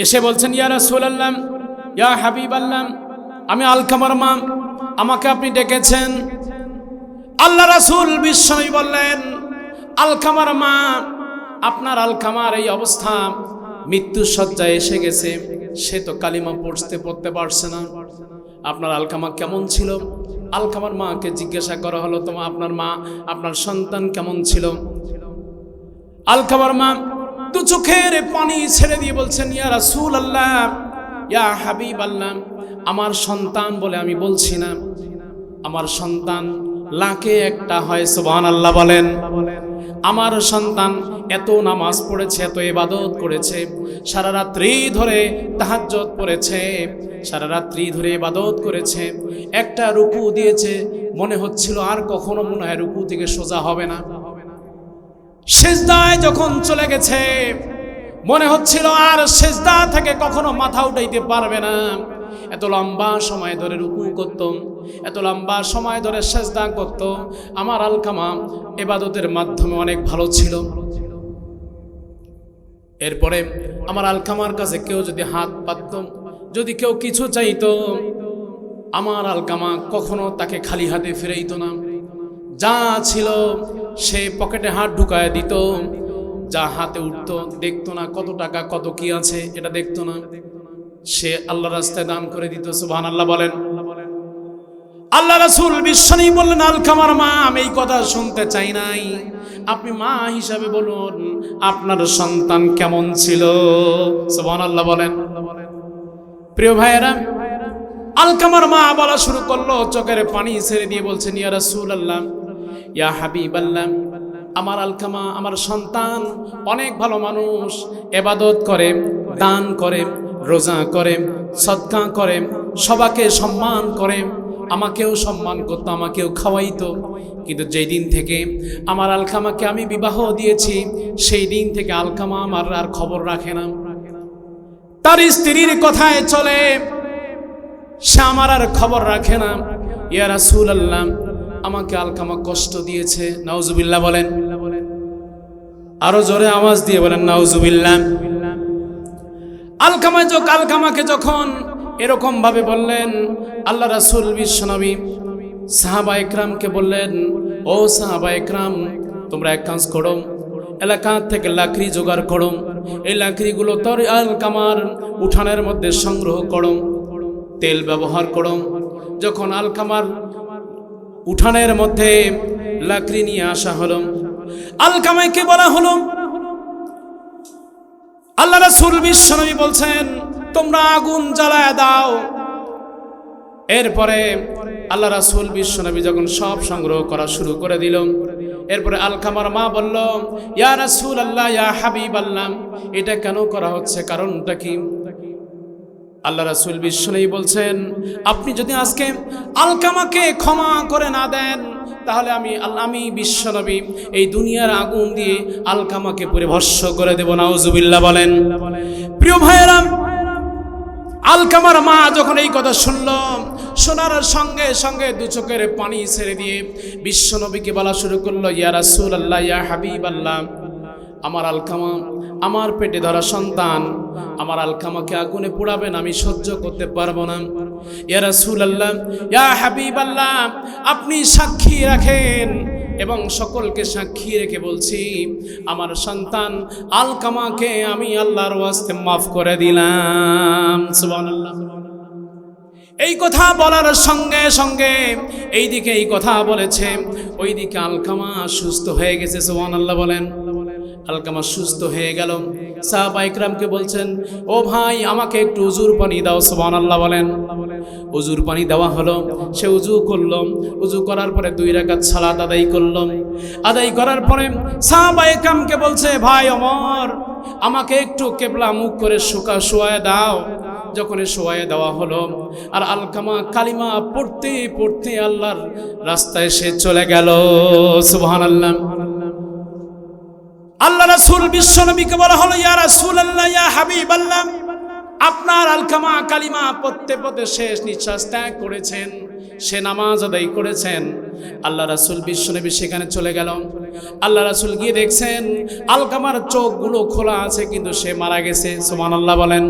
এসে বলছেন, ইয়া রাসূলুল্লাহ, ইয়া হাবিবাল্লাহ, আমি আলকামার মা, আমাকে আপনি ডেকেছেন। আল্লাহ রাসূল বিশ্বনবী বললেন, আলকামার মা, আপনার আলকামার এই অবস্থা, মৃত্যু শয্যায় এসে গেছে, সে তো কালিমা পড়তে পারছে না। আপনার আলকামা কেমন ছিল? আলকামার মাকে জিজ্ঞাসা করা হলো, তোমার আপনার মা, আপনার সন্তান কেমন ছিল? আলকামার মা দু চোখের পানি ছেড়ে দিয়ে বলছেন, ইয়া রাসূলুল্লাহ, ইয়া হাবিবাল্লাহ, আমার সন্তান বলে আমি বলছি না, আমার সন্তান লাখে একটা হয়। সুবহানাল্লাহ বলেন। আমার সন্তান এত নামাজ পড়েছে, এত ইবাদত করেছে, সারা রাত্রি ধরে তাহাজ্জুদ পড়েছে, সারা রাত্রি ধরে ইবাদত করেছে, একটা রুকু দিয়েছে, মনে হচ্ছিল আর কখনো মনে হয় রুকু থেকে সোজা হবে না। সিজদায় যখন চলে গেছে, মনে হচ্ছিল আর সিজদা থেকে কখনো মাথা উঠাইতে পারবে না। এত লম্বা সময় ধরে রুকু করত, এত লম্বা সময় ধরে সিজদা করত। আমার আলকামা ইবাদতের মাধ্যমে অনেক ভালো ছিল। এরপরে আমার আলকামার কাছে কেউ যদি হাত পাতত, যদি কেউ কিছু চাইতো, আমার আলকামা কখনো তাকে খালি হাতে ফিরাইতো না। যা ছিল সে পকেটে হাত ঢুকায় দিত, যা হাতে উঠতো দেখতো না কত টাকা কত কি আছে, এটা দেখতো না। সে আল্লাহ রাস্তায় দান করে দিত। সুবহানাল্লাহ বলেন। আল্লাহ রাসূল বিশ্বনবী বললেন, আলকামার মা, আমি এই কথা শুনতে চাই নাই, আপনি মা হিসাবে বলুন আপনার সন্তান কেমন ছিল। সুবহানাল্লাহ বলেন। প্রিয় ভাইয়েরা, আলকামার মা বলা শুরু করলো, চোখের পানি ছেড়ে দিয়ে বলছেন, ইয়া রাসূলুল্লাহ, ইয়া হাবিবাল্লাহ, আমার আলকামা, আমার সন্তান অনেক ভালো মানুষ, ইবাদত করে, দান করে, রোজা করে, সদকা করে, সবাইকে সম্মান করে, আমাকেও সম্মান করতো, আমাকেও খাওয়াইতো। কিন্তু যেই দিন থেকে আমার আলকামাকে আমি বিবাহ দিয়েছি, সেই দিন থেকে আলকামা আমার আর খবর রাখে না, তার স্ত্রীর কথায় চলে, সে আমার আর খবর রাখে না। ইয়া রাসূলুল্লাহ, আমাকে আলকামা কষ্ট দিয়েছে। নাউজুবিল্লাহ বলেন। আরো জোরে আওয়াজ দিয়ে বলেন নাউজুবিল্লাহ। আলকামাকে যখন এরকম ভাবে বললেন, আল্লাহ রাসূল বিশ্বনবী সাহাবা একরামকে বললেন, ও সাহাবা একরাম, তোমরা এক কাজ করো, এলাকা থেকে লাকড়ি জোগাড় করো, এই লাকড়িগুলো তোর আলকামার উঠানের মধ্যে সংগ্রহ করো, তেল ব্যবহার করো। যখন আলকামার উঠানের মধ্যে লাকড়ি নিয়ে আসা হলো, আলকামাকে বলা হলো, আল্লাহ রাসূল বিশ্বনবী বলছেন, তোমরা আগুন জ্বালায় দাও। এরপরে আল্লাহ রাসূল বিশ্বনবী যখন সব সংগ্রহ করা শুরু করে দিল, এরপরে আলকামার মা বলল, ইয়া রাসূলুল্লাহ, ইয়া হাবিবাল্লাহ, এটা কেন করা হচ্ছে, কারণটা কি? আল্লাহ রাসূল বিশ্বনবী বলছেন, আপনি যদি আজকে আলকামাকে ক্ষমা করে না দেন, তাহলে আমি বিশ্বনবী এই দুনিয়ার আগুন দিয়ে আলকামাকে পুরো ভস্ম করে দেব। নাউজুবিল্লাহ বলেন। প্রিয় ভাইয়েরা, আলকামার মা যখন এই কথা শুনল, শোনার সঙ্গে সঙ্গে দু চোখের পানি ছেড়ে দিয়ে বিশ্বনবীকে বলা শুরু করলো, ইয়া রাসূলুল্লাহ, ইয়া হাবিবাল্লাহ, আমার আলকামা, আমার পেটে ধরা সন্তান, আমার আলকামাকে আগুনে পোড়াবেন, আমি সহ্য করতে পারবো না। ইয়া রাসূলুল্লাহ, ইয়া হাবিবাল্লাহ, আপনি সাক্ষী রাখেন এবং সকলকে সাক্ষী রেখে বলছি, আমার সন্তান আলকামাকে আমি আল্লাহর ওয়াস্তে মাফ করে দিলাম। সুবহানাল্লাহ। এই কথা বলার সঙ্গে সঙ্গে এইদিকে এই কথা বলেছে, ওইদিকে আলকামা সুস্থ হয়ে গেছে। সুবহানাল্লাহ বলেন। আলকামা সুস্থ হয়ে গেল। সাহাবা ইকরামকে বলছেন, ও ভাই, আমাকে একটু উজুর পানি দাও। সুবহানাল্লাহ বলেন। উজুর পানি দেওয়া হলো, সে উজু করলো, উজু করার পরে 2 রাকাত সালাত আদায় করলো। আদায় করার পরে সাহাবা ইকরামকে বলছে, ভাই ওমর, আমাকে একটু কিবলা মুখ করে শোয়ায় দাও। যখন শোয়ায় দেওয়া হলো, আর আলকামা কালিমা পড়তে পড়তে আল্লাহর রাস্তায় সে চলে গেল। সুবহানাল্লাহ। আল্লাহ রাসূল বিশ্বনবীকে বলা হলো, ইয়া রাসূলুল্লাহ, ইয়া হাবিবাল্লাহ, আপনার আলকামা কালিমা পড়তে পড়তে শেষ নিঃশ্বাস ত্যাগ করেছেন, সে নামাজ আদায় করেছেন। আল্লাহ রাসূল বিশ্বনবী সেখানে চলে গেল। আল্লাহ রাসূল গিয়ে দেখছেন আলকামার চোখগুলো খোলা আছে, কিন্তু সে মারা গেছে। সুবহানাল্লাহ বলেন।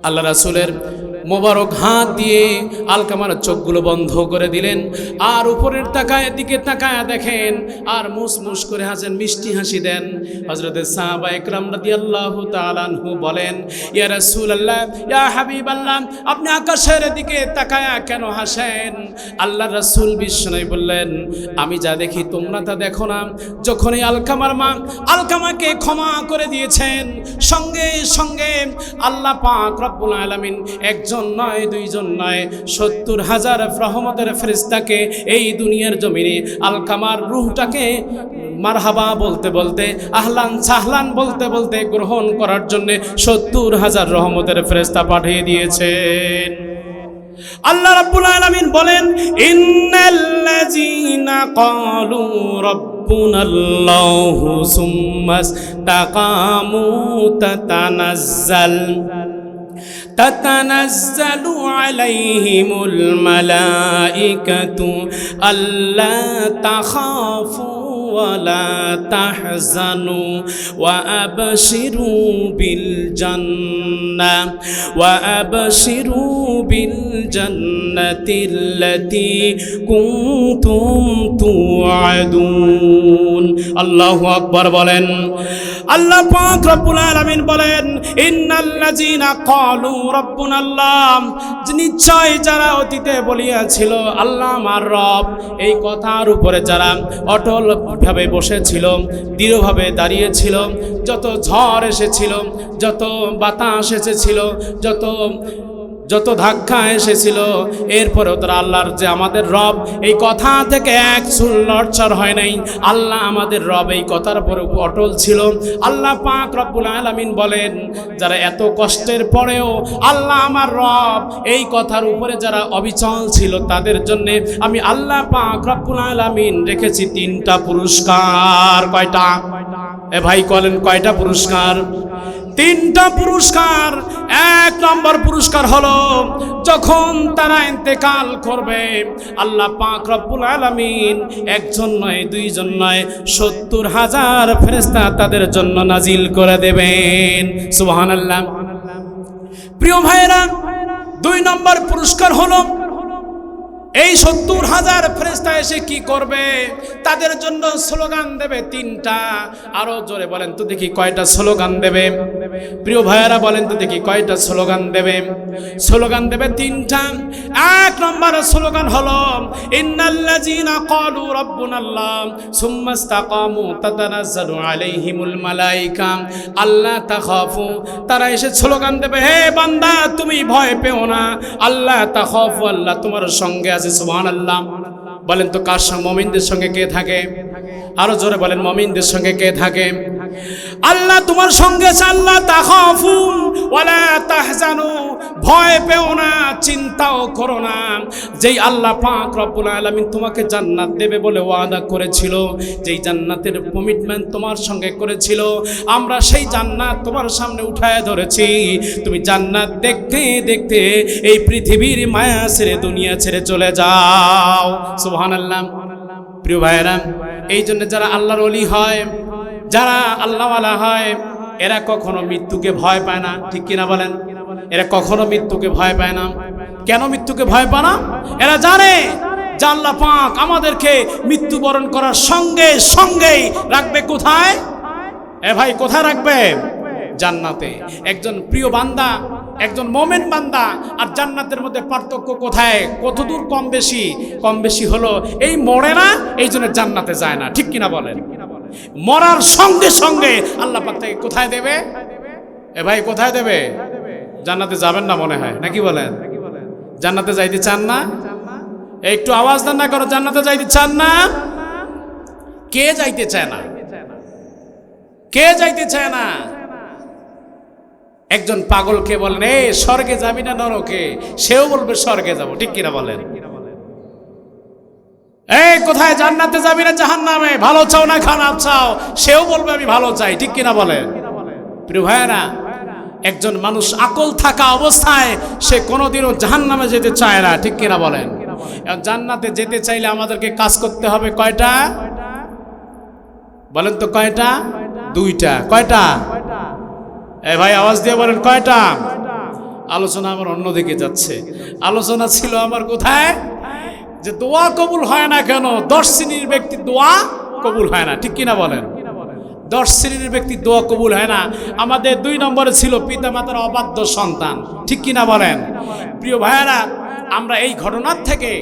আল্লাহ রাসূলের মোবারক হাত দিয়ে আলকামার চোখগুলো বন্ধ করে দিলেন, আর উপরের দিকে তাকায় দেখেন, আর মুসমুস করে হাসেন, মিষ্টি হাসি দেন। হযরত সাহাবা ইকরাম রাদিয়াল্লাহু তাআলা আনহু বলেন, ইয়া রাসূলুল্লাহ, ইয়া হাবিবাল্লাহ, আপনি আকাশের দিকে তাকায় কেন হাসেন? আল্লাহ রাসূল বিশ্বনবী বললেন, আমি যা দেখি তোমরা তা দেখো না। যখনই আলকামার মা আলকামাকে ক্ষমা করে দিয়েছেন, সঙ্গে সঙ্গে আল্লাহ পাক রব্বুল আলামিন একজন নয়, 2 জন নয়, 70,000 রহমতের ফেরেশতাকে এই দুনিয়ার জমিনে আলকামার রূহটাকে মারহাবা বলতে বলতে, আহলান সাহলান বলতে বলতে গ্রহণ করার জন্য 70,000 রহমতের ফেরেশতা পাঠিয়ে দিয়েছেন। আল্লাহ রাব্বুল আলামিন বলেন, ইন্নাল্লাযীনা ক্বালু রাব্বুনাল্লাহু সুম্মা ইসতাকামু تتنزل عليهم الملائكة ألا تخافوا ولا تحزنوا وأبشروا بالجنة التي كنتم توعدون। الله أكبر বলেন। আল্লাহ পাক রব্বুল আলামিন বলেন, ইন্নাল্লাযীনা ক্বালু রাব্বুনাল্লাহ, নিশ্চয় যারা অতীতে বলিয়াছিল আল্লাহ আমার রব, এই কথার উপরে যারা অটল ভাবে বসেছিল, দৃঢ়ভাবে দাঁড়িয়েছিল, যত ঝড় এসেছিল, যত বাতাস এসেছিল, যত ধাক্কা এসেছিল, এরপরেও তারা আল্লাহর যে আমাদের রব এই কথা থেকে এক চুল নড়চড় হয় নাই। আল্লাহ আমাদের রব এই কথার উপরে অটল ছিল। আল্লাহ পাক রব্বুল আলামিন বলেন, যারা এত কষ্টের পরেও আল্লাহ আমার রব এই কথার উপরে যারা অবিচল ছিল, তাদের জন্য আমি আল্লাহ পাক রব্বুল আলামিন রেখেছি 3টা পুরস্কার। কয়টা? এ ভাই বলেন কয়টা পুরস্কার? 3টা পুরস্কার। 1 নম্বর পুরস্কার হলো, যখন তারা ইন্তেকাল করবে আল্লাহ পাক রব্বুল আলামিন একজন নয়, 2 জন নয়, 70,000 ফেরেশতা তাদের জন্য নাজিল করে দেবেন। সুবহানাল্লাহ। প্রিয় ভাইরা, 2 নম্বর পুরস্কার হলো, এই 70,000 ফেরেশতা এসে কি করবে? তাদের জন্য স্লোগান দেবে 3টা। আরো জোরে বলেন তো দেখি কয়টা স্লোগান দেবে? প্রিয় ভাইয়েরা বলেন তো দেখি কয়টা স্লোগান দেবে? স্লোগান দেবে 3টা। 1 নম্বর স্লোগান হলো, ইন্নাল্লাযীনা ক্বালু রাব্বুনাল্লাহ সুম্মা ইসতাকামু তাতানাজ্জালু আলাইহিমুল মালায়েকা আল্লা তাখাফু। তারা এসে স্লোগান দেবে, হে বান্দা তুমি ভয় পেও না, আল্লাহ তাখাফু, আল্লাহ তোমার সঙ্গে আছে। সুবহানাল্লাহ। বলেন তো কার সঙ্গে? মুমিনদের সঙ্গে কে থাকে? আরো জোরে বলেন, মুমিনদের সঙ্গে কে থাকে? আল্লাহ তোমার সঙ্গে আছে। আল্লাহ তাখাফু ওয়ালা তাহজানু, ভয় পেও না, চিন্তাও করো না। যেই আল্লাহ পাক রব্বুল আলামিন তোমাকে জান্নাত দেবে বলে ওয়াদা করেছিল, যেই জান্নাতের কমিটমেন্ট তোমার সঙ্গে করেছিল, আমরা সেই জান্নাত তোমার সামনে উঠায় ধরেছি। তুমি জান্নাত দেখতে দেখতে এই পৃথিবীর মায়া ছেড়ে দুনিয়া ছেড়ে চলে যাও। সুবহানাল্লাহ। প্রিয় ভাইয়েরা, এই জন্য যারা আল্লাহর ওলি হয়, যারা আল্লাহওয়ালা হয়, এরা কখনো মৃত্যুকে ভয় পায় না। ঠিক কিনা বলেন? এরা কখনো মৃত্যুকে ভয় পায় না। কেন মৃত্যুকে ভয় পায় না? এরা জানে যে আল্লাহ পাক আমাদেরকে মৃত্যুবরণ করার সঙ্গে সঙ্গেই রাখবে কোথায়? এ ভাই কোথায় রাখবে? জান্নাতে। একজন প্রিয় বান্দা, একজন মোমেন বান্দা আর জান্নাতের মধ্যে পার্থক্য কোথায়? কতদূর কম বেশি? কম বেশি হলো এই মরে না, এই জন্য জান্নাতে যায় না। ঠিক কিনা বলেন? মরার সঙ্গে সঙ্গে আল্লাহ পাক তাকে কোথায় দেবে? এ ভাই কোথায় দেবে? জান্নাতে যাবেন না মনে হয়, নাকি বলেন? জান্নাতে যাইতে চান না? একটু আওয়াজ দেন না করো, জান্নাতে যাইতে চান না? কে যাইতে চায় না? কে যাইতে চায় না? একজন পাগলকে বলেন, এ স্বর্গে যাবি না নরকে? সেও বলবে স্বর্গে যাব। ঠিক কিনা বলেন? এই কোথায়? জান্নাতে যাবি না জাহান্নামে? ভালো চাও না খারাপ চাও? সেও বলবে আমি ভালো চাই। ঠিক কিনা বলেন? প্রিয় ভাইয়েরা, একজন মানুষ আকল থাকা অবস্থায় সে কোনোদিনও জাহান্নামে যেতে চায় না। ঠিক কিনা বলেন? জান্নাতে যেতে চাইলে আমাদেরকে কাজ করতে হবে কয়টা? বলেন তো কয়টা? 2টা। কয়টা? এ ভাই আওয়াজ দিয়ে বলেন কয়টা? আলোচনা আমার অন্যদিকে যাচ্ছে। আলোচনা ছিল আমার কোথায়? যে দোয়া কবুল হয় না কেন? 10 শ্রেণীর ব্যক্তি দোয়া কবুল হয় না। ঠিক কিনা বলেন? 10 শ্রেণীর ব্যক্তি দোয়া কবুল হয় না। আমাদের 2 নম্বরে ছিল পিতামাতার অবাধ্য সন্তান। ঠিক কিনা বলেন? প্রিয় ভাইয়েরা, আমরা এই ঘটনার থেকে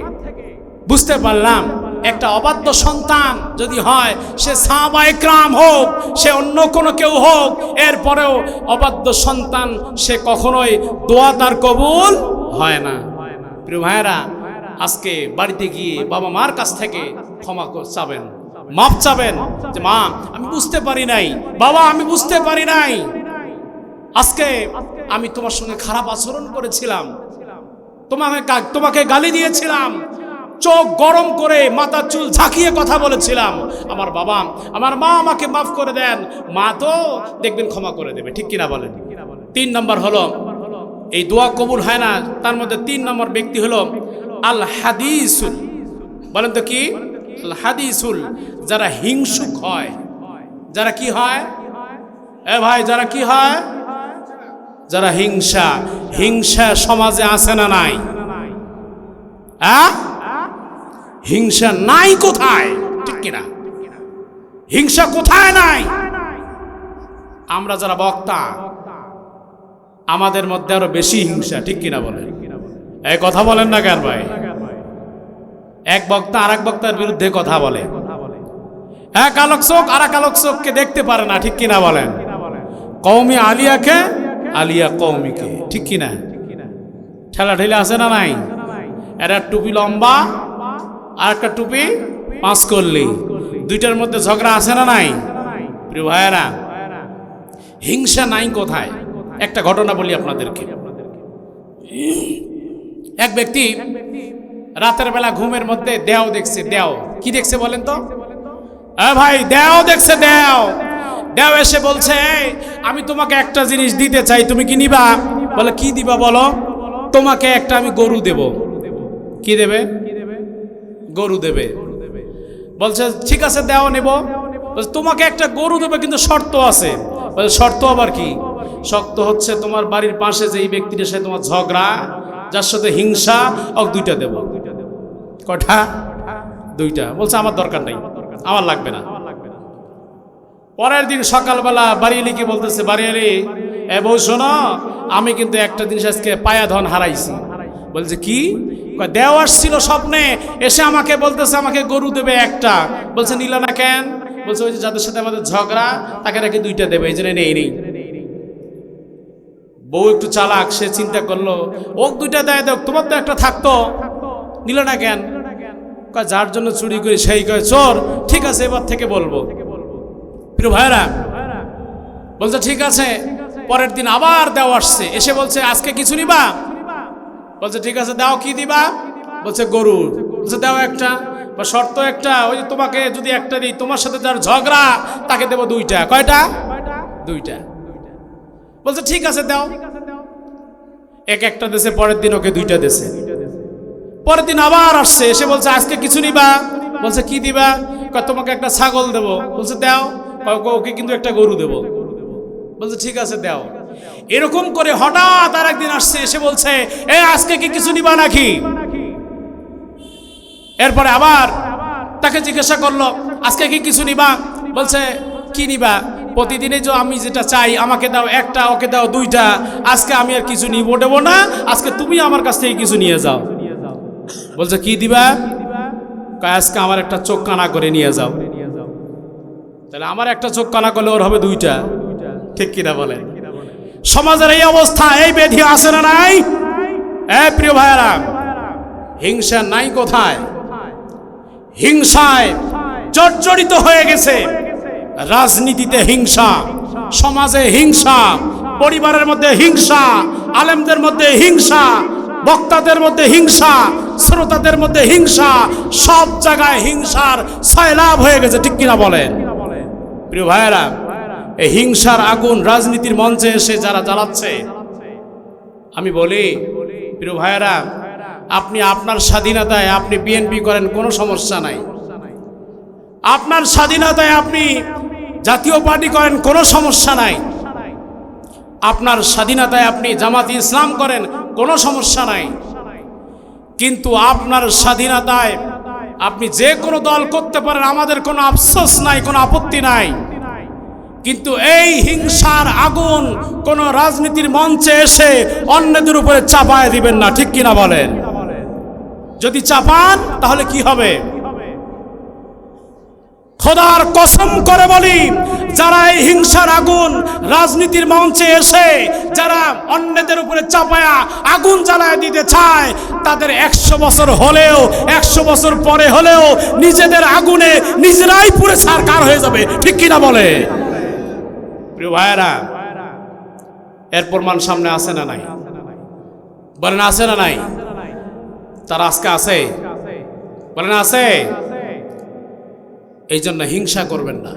বুঝতে পারলাম, একটা অবাধ্য সন্তান যদি হয়, সে সাহাবায়ে কেরাম হোক, সে অন্য কোনো কেউ হোক, এরপরেও অবাধ্য সন্তান সে কখনোই দোয়া তার কবুল হয় না। প্রিয় ভাইয়েরা, আজকে বাড়িতে গিয়ে বাবা মার কাছ থেকে ক্ষমা চাবেন, মাপ চাবেন, যে মা আমি বুঝতে পারি নাই, বাবা আমি বুঝতে পারি নাই, আজকে আমি তোমার সঙ্গে খারাপ আচরণ করেছিলাম, তোমাকে গালি দিয়েছিলাম, চোখ গরম করে মাথার চুল ঝাঁকিয়ে কথা বলেছিলাম। আমার বাবা আমার মা আমাকে মাফ করে দেন। মা তো দেখবেন ক্ষমা করে দেবে। ঠিক কিনা বলেন? 3 নম্বর হলো এই দোয়া কবুল হয় না, তার মধ্যে 3 নম্বর ব্যক্তি হলো আল হাদিসুল। বলেন তো কি? আল হাদিসুল। যারা হিংসুক হয়। যারা কি হয়? এ ভাই যারা কি হয়? যারা হিংসা সমাজে আছে না নাই? হিংসা নাই কোথায়? ঠিক কিনা? হিংসা কোথায় নাই? আমরা যারা বক্তা আমাদের মধ্যে আরো বেশি হিংসা, ঠিক কিনা বলেন? এই কথা বলেন না কেন ভাই? এক বক্তা আর এক বক্তার বিরুদ্ধে কথা বলে, এক আলোকচোখ আর এক আলোকচোখকে দেখতে পারে না, ঠিক কিনা বলেন? কওমি আলিয়াকে আলিয়া কওমিকে, ঠিক কিনা? ঠেলা ঠেলে আছে না নাই? এরা টুপি লম্বা আর একটা টুপি পাঁচ করলি, দুইটার মধ্যে ঝগড়া আছে না নাই? প্রিয় ভাইয়েরা, হিংসা নাই কোথায়? একটা ঘটনা বলি আপনাদেরকে। এক ব্যক্তি রাতের বেলা ঘুমের মধ্যে দেও দেখছে। দেও কি দেখছে বলেন তো? ভাই দেও দেখছে। দেও দেও এসে বলছে, আমি তোমাকে একটা জিনিস দিতে চাই, তুমি কি নিবা? বলে কি দিবা বলো? তোমাকে একটা আমি গরু দেব। কি দেবে? গরু দেবে। বলছে ঠিক আছে দেও নেব। তোমাকে একটা গরু দেবে, কিন্তু শর্ত আছে। শর্ত আবার কি? শর্ত হচ্ছে তোমার বাড়ির পাশে যে ব্যক্তির সাথে তোমার ঝগড়া, যার সাথে হিংসা, ও দুইটা দেব। কটা? দুইটা। বলছে আমার দরকার নাই, আমার লাগবে না। পরের দিন সকালবেলা বাড়িয়ালি কি বলতেছে, বাড়িয়ালি এ বউ শোনো, আমি কিন্তু একটা জিনিস আজকে পায়া ধন হারাইছি। বলছে কি? দেও আসছিল স্বপ্নে, এসে আমাকে বলতেছে আমাকে গরু দেবে একটা। বলছে নিল না কেন? বলছে ওই যে যাদের সাথে আমাদের ঝগড়া তাকে নাকি দুইটা দেবে, এই জন্য নেই। বউ একটু চালাক, সে চিন্তা করলো ও দুইটা দেয়, দেখ তোমার তো একটা থাকতো, নিল না কেন? যার জন্য চুরি করি সেই কয় চোর। ঠিক আছে এবার থেকে বলবো। প্রিয় ভাইরা, বলছে ঠিক আছে। পরের দিন আবার দেও আসছে, এসে বলছে আজকে কিছু নিবা? বলছে ঠিক আছে দাও, কি দিবা? বলছে গরু। বলছে দাও একটা, বা শর্ত একটা, ওই যে তোমাকে যদি একটা দিই, তোমার সাথে যার ঝগড়া তাকে দেবো দুইটা। কয়টা? দুইটা। বলছে ঠিক আছে দাও। একটা দেশে, পরের দিন ওকে দুইটা দেশে। পরের দিন আবার আসছে, এসে বলছে আজকে কিছু নিবা? বলছে কি দিবা? তোমাকে একটা ছাগল দেবো। বলছে দাও। ওকে কিন্তু একটা গরু দেবো। বলছে ঠিক আছে দাও। এরকম করে হঠাৎ আর একদিন আসছে, এসে বলছে আজকে কি কিছু নিবা নাকি? এরপরে আবার তাকে জিজ্ঞাসা করলো আজকে কি কিছু নিবা? বলছে কি নিবা? প্রতিদিনই যে আমি যেটা চাই, আমাকে দাও একটা, ওকে দাও দুইটা, আজকে আমি আর কিছু নিবো দেবো না, আজকে তুমি আমার কাছ থেকে কিছু নিয়ে যাও। বলছে কি দিবা? আজকে আমার একটা চোখ কানা করে নিয়ে যাও। তাহলে আমার একটা চোখ কানা করলে ওর হবে দুইটা, ঠিক কিনা বলেন? সমাজের এই অবস্থা, এই ব্যাধি আছে না নাই? প্রিয় ভাইয়েরা, হিংসা নাই কোথায়? হিংসায় জর্জরিত হয়ে গেছে রাজনীতিতে হিংসা, সমাজে হিংসা, পরিবারের মধ্যে হিংসা, আলেমদের মধ্যে হিংসা, বক্তাদের মধ্যে হিংসা, শ্রোতাদের মধ্যে হিংসা, সব জায়গায় হিংসার সয়লাভ হয়ে গেছে, ঠিক কিনা বলেন? প্রিয় ভাইয়েরা, এই হিংসার আগুন রাজনীতির মঞ্চে এসে যারা জ্বালাচ্ছে, আমি বলি প্রিয় ভাইয়েরা, আপনি আপনার স্বাধীনতায় আপনি বিএনপি করেন, কোনো সমস্যা নাই। আপনার স্বাধীনতায় আপনি জাতীয় পার্টি করেন, কোনো সমস্যা নাই। আপনার স্বাধীনতায় আপনি জামাতি ইসলাম করেন, কোনো সমস্যা নাই। কিন্তু আপনার স্বাধীনতায় আপনি যে কোনো দল করতে পারেন, আমাদের কোনো আফসোস নাই, কোনো আপত্তি নাই। কিন্তু এই হিংসার আগুন কোন রাজনীতির মঞ্চে এসে অন্যদের উপরে চাপায় দিবেন না, ঠিক কিনা বলেন? যদি চাপান তাহলে কি হবে? খোদার কসম করে বলি, যারা এই হিংসার আগুন রাজনীতির মঞ্চে এসে যারা অন্যদের উপরে চাপায়া আগুন জ্বালায় দিতে চায়, তাদের 100 বছর হলেও 100 বছর পরে হলেও নিজেদের আগুনে নিজেরাই পুড়ে ছারখার হয়ে যাবে, ঠিক কিনা বলে? প্রিয় ভাইয়েরা, এর প্রমাণ সামনে আছে না নাই? বলেন আছে না নাই? তারা আজকে আছে, বলেন আছে। এই জন্য হিংসা করবেন না।